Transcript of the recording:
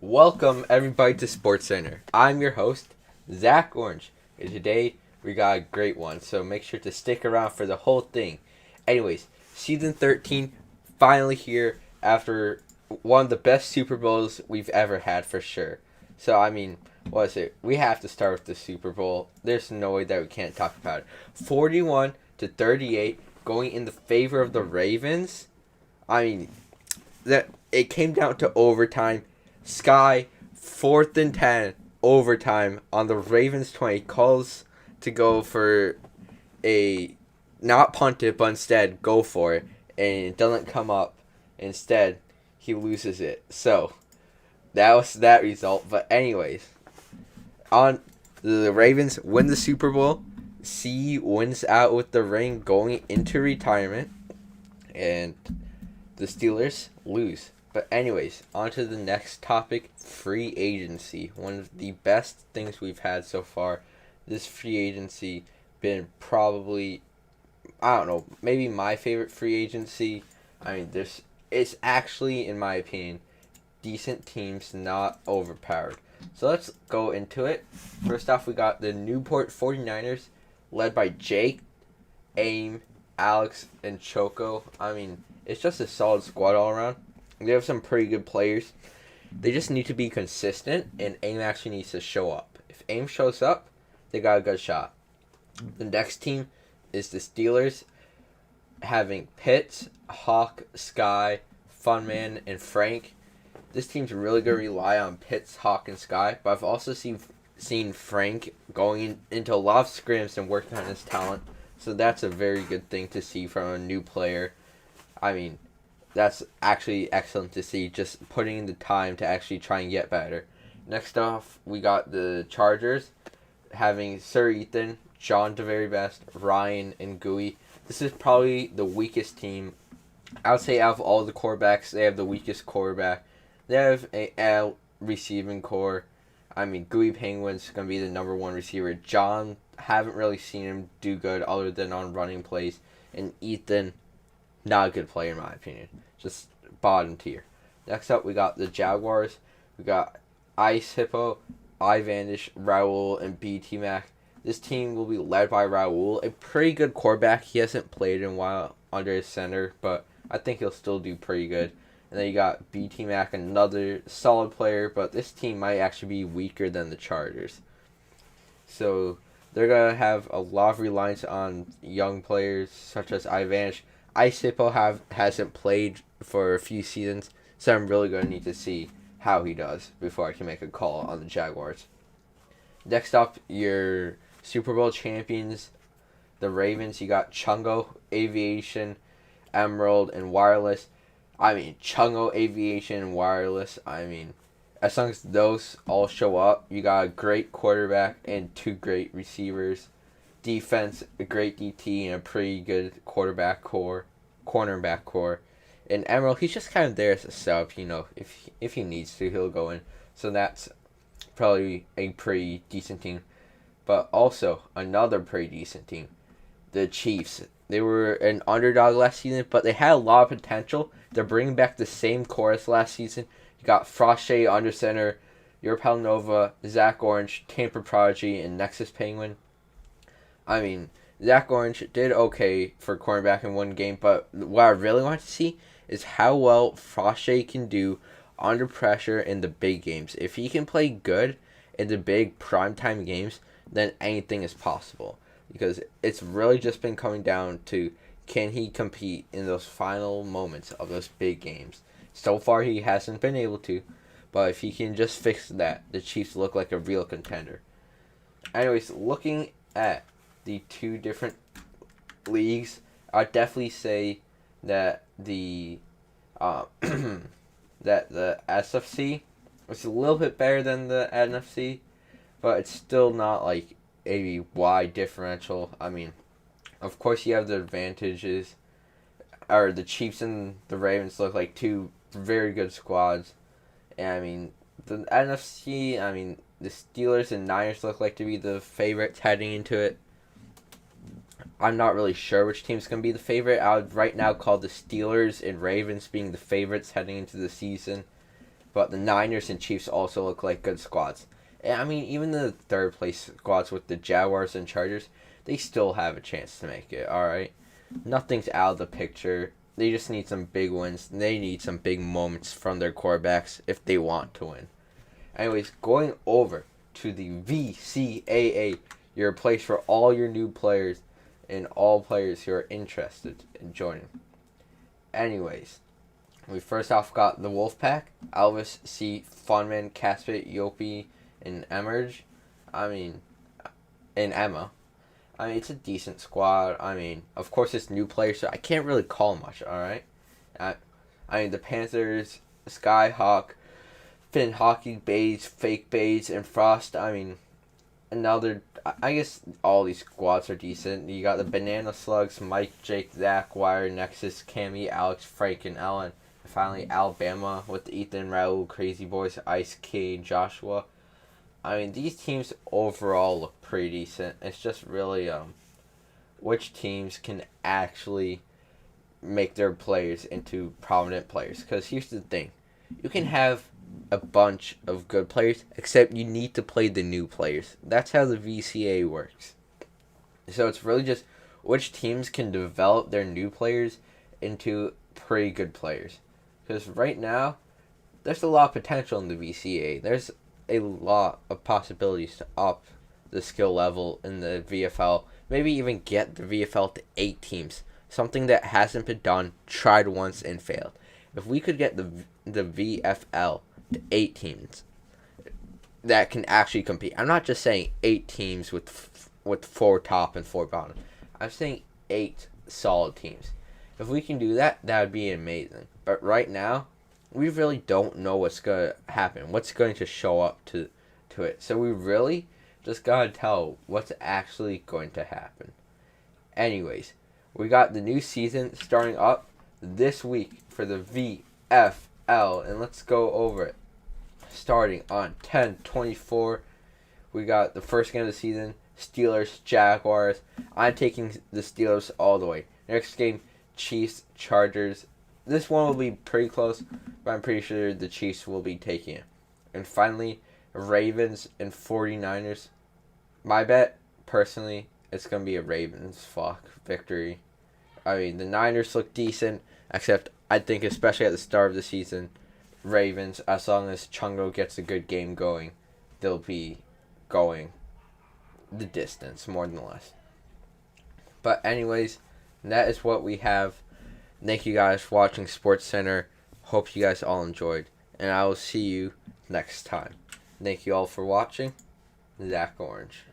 Welcome everybody to Sports Center. I'm your host, Zach Orange, and today we got a great one, so make sure to stick around for the whole thing. Anyways, season 13 finally here after one of the best Super Bowls we've ever had for sure. So what is it? We have to start with the Super Bowl. There's no way that we can't talk about it. 41-38 going in the favor of the Ravens. I mean, that it came down to overtime. Sky, 4th and 10, overtime on the Ravens 20, calls to go for a, not punt it, but instead go for it, and it doesn't come up. Instead, he loses it. So, that was that result. But anyways, on the Ravens win the Super Bowl. C wins out with the ring going into retirement, and the Steelers lose. But anyways, on to the next topic, free agency. One of the best things we've had so far. This free agency been probably, I don't know, maybe my favorite free agency. It's actually, in my opinion, decent teams, not overpowered. So let's go into it. First off, we got the Newport 49ers, led by Jake, Aim, Alex, and Choco. It's just a solid squad all around. They have some pretty good players. They just need to be consistent, and Aim actually needs to show up. If Aim shows up, they got a good shot. The next team is the Steelers, having Pitts, Hawk, Sky, Funman, and Frank. This team's really going to rely on Pitts, Hawk, and Sky, but I've also seen Frank going into a lot of scrims and working on his talent, so that's a very good thing to see from a new player. That's actually excellent to see, just putting in the time to actually try and get better. Next off, we got the Chargers, having Sir Ethan, John the very best, Ryan, and Gooey. This is probably the weakest team. I would say out of all the quarterbacks, they have the weakest quarterback. They have a receiving core. Gooey Penguin's going to be the number one receiver. John, haven't really seen him do good other than on running plays. And Ethan, not a good player in my opinion. Just bottom tier. Next up, we got the Jaguars. We got Ice Hippo, Ivandish, Raul, and BT Mac. This team will be led by Raul, a pretty good quarterback. He hasn't played in a while under his center, but I think he'll still do pretty good. And then you got BT Mac, another solid player, but this team might actually be weaker than the Chargers. So they're going to have a lot of reliance on young players such as Ivandish. Ice Hippo hasn't played for a few seasons, so I'm really going to need to see how he does before I can make a call on the Jaguars. Next up, your Super Bowl champions, the Ravens. You got Chungo, Aviation, Emerald, and Wireless. Chungo, Aviation, and Wireless. As long as those all show up, you got a great quarterback and two great receivers. Defense, a great DT, and a pretty good cornerback core. And Emerald, he's just kind of there as a sub, if he needs to, he'll go in. So that's probably a pretty decent team. But also, another pretty decent team, the Chiefs. They were an underdog last season, but they had a lot of potential. They're bringing back the same core as last season. You got Frosche under center, Europel Nova, Zach Orange, Tampa Prodigy, and Nexus Penguin. Zach Orange did okay for cornerback in one game, but what I really want to see is how well Frosche can do under pressure in the big games. If he can play good in the big primetime games, then anything is possible. Because it's really just been coming down to, can he compete in those final moments of those big games? So far, he hasn't been able to, but if he can just fix that, the Chiefs look like a real contender. Anyways, looking at the two different leagues, I'd definitely say that the SFC is a little bit better than the NFC, but it's still not like a wide differential. Of course you have the advantages, or the Chiefs and the Ravens look like two very good squads. And the NFC, the Steelers and Niners look like to be the favorites heading into it. I'm not really sure which team's going to be the favorite. I would right now call the Steelers and Ravens being the favorites heading into the season. but the Niners and Chiefs also look like good squads. And I mean, even the third place squads with the Jaguars and Chargers, they still have a chance to make it, alright? Nothing's out of the picture. They just need some big wins. They need some big moments from their quarterbacks if they want to win. Anyways, going over to the VCAA, your place for all your new players and all players who are interested in joining. Anyways, we first off got the Wolfpack, Elvis, C, Funman, Caspit, Yopi, and Emerge. And Emma. It's a decent squad. Of course, it's new players, so I can't really call much, alright? The Panthers, Skyhawk, Finn Hockey, Bays, Fake Bays, and Frost. I guess all these squads are decent. You got the Banana Slugs, Mike, Jake, Zach, Wire, Nexus, Cammy, Alex, Frank, and Ellen. And finally, Alabama with Ethan, Raul, Crazy Boys, Ice, Kane, Joshua. These teams overall look pretty decent. It's just really which teams can actually make their players into prominent players. Because here's the thing. You can have a bunch of good players, except you need to play the new players. That's how the VCA works. So it's really just which teams can develop their new players into pretty good players. Because right now, there's a lot of potential in the VCA. There's a lot of possibilities to up the skill level in the VFL. Maybe even get the VFL to 8 teams. Something that hasn't been done, tried once and failed. If we could get the VFL to 8 teams that can actually compete. I'm not just saying 8 teams with 4 top and 4 bottom. I'm saying 8 solid teams. If we can do that, that would be amazing. But right now, we really don't know what's going to happen, what's going to show up to it. So we really just got to tell what's actually going to happen. Anyways, we got the new season starting up this week for the VFL, and let's go over it. Starting on 10/24, we got the first game of the season, Steelers, Jaguars. I'm taking the Steelers all the way. Next game, Chiefs, Chargers. This one will be pretty close, but I'm pretty sure the Chiefs will be taking it. And finally, Ravens and 49ers. My bet, personally, it's going to be a Ravens victory. The Niners look decent, except I think especially at the start of the season, Ravens, as long as Chungo gets a good game going, they'll be going the distance, more than less. But anyways, that is what we have. Thank you guys for watching Sports Center. Hope you guys all enjoyed. And I will see you next time. Thank you all for watching. Zach Orange.